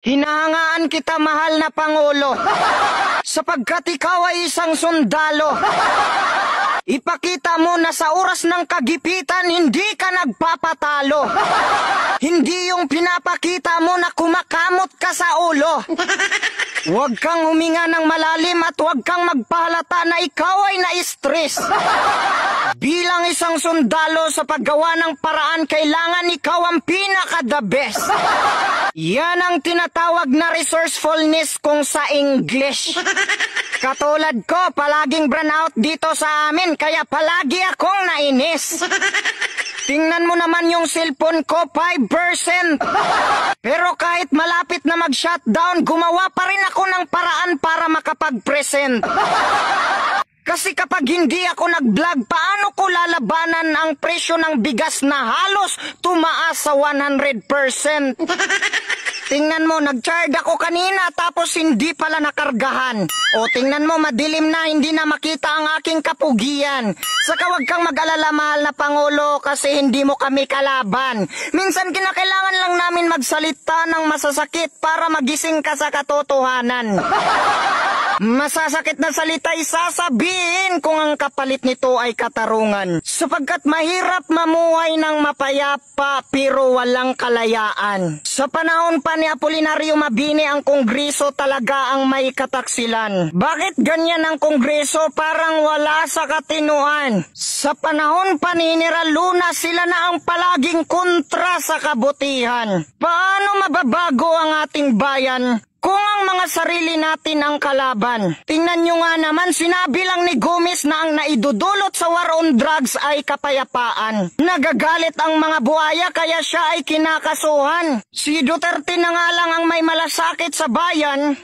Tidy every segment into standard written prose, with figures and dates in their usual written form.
Hinahangaan kita, mahal na Pangulo, sapagkat ikaw ay isang sundalo. Ipakita mo na sa oras ng kagipitan hindi ka nagpapatalo. Hindi yung pinapakita mo na kumakamot ka sa ulo. Huwag kang huminga ng malalim at huwag kang magpahalata na ikaw ay na-stress. Bilang isang sundalo sa paggawa ng paraan, kailangan ikaw ang pinaka-the best. Yan ang tinatawag na resourcefulness kung sa English. Katulad ko, palaging burnout dito sa amin, kaya palagi akong nainis. Tingnan mo naman yung cellphone ko, 5%. Pero kahit malapit na mag-shutdown, gumawa pa rin ako ng paraan para makapag-present. Kasi kapag hindi ako nag-vlog, paano ko lalabanan ang presyo ng bigas na halos tumaas sa 100%? Tingnan mo, nag-charge ako kanina tapos hindi pala nakargahan. O tingnan mo, madilim na, hindi na makita ang aking kapugian. Saka wag kang mag-alala, mahal na Pangulo, kasi hindi mo kami kalaban. Minsan kinakailangan lang namin magsalita ng masasakit para magising ka sa katotohanan. Masasakit na salita isasabihin kung ang kapalit nito ay katarungan. Sapagkat mahirap mamuhay ng mapayapa pero walang kalayaan. Sa panahon pa ni Apolinario Mabini, ang Kongreso talaga ang may kataksilan. Bakit ganyan ang Kongreso? Parang wala sa katinuan. Sa panahon pa ni General Luna, sila na ang palaging kontra sa kabutihan. Paano mababago ang ating bayan kung ang mga sarili natin ang kalaban? Tingnan nyo nga naman, sinabi lang ni Gomez na ang naidudulot sa war on drugs ay kapayapaan. Nagagalit ang mga buhaya kaya siya ay kinakasuhan. Si Duterte na nga lang ang may malasakit sa bayan,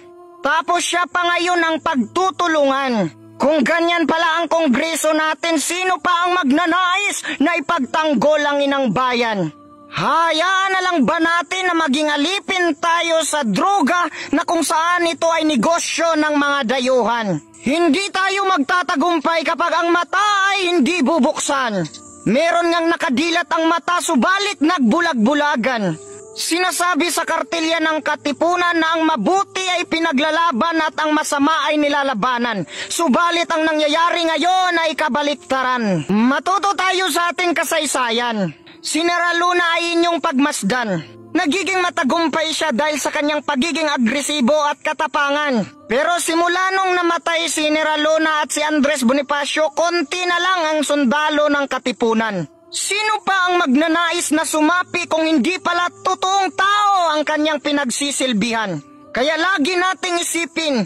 tapos siya pa ngayon ang pagtutulungan. Kung ganyan pala ang Kongreso natin, sino pa ang magnanais na ipagtanggol ang inang bayan? Hayaan na lang ba natin na maging alipin tayo sa droga na kung saan ito ay negosyo ng mga dayuhan? Hindi tayo magtatagumpay kapag ang mata ay hindi bubuksan. Meron ngang nakadilat ang mata subalit nagbulag-bulagan. Sinasabi sa kartilya ng Katipunan na ang mabuti ay pinaglalaban at ang masama ay nilalabanan. Subalit ang nangyayari ngayon ay kabaliktaran. Matuto tayo sa ating kasaysayan. Si General Luna ay inyong pagmasdan. Nagiging matagumpay siya dahil sa kanyang pagiging agresibo at katapangan. Pero simula nung namatay si General Luna at si Andres Bonifacio, konti na lang ang sundalo ng Katipunan. Sino pa ang magnanais na sumapi kung hindi pala totoong tao ang kanyang pinagsisilbihan? Kaya lagi nating isipin,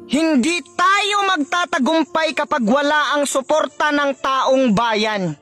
hindi tayo magtatagumpay kapag wala ang suporta ng taong bayan.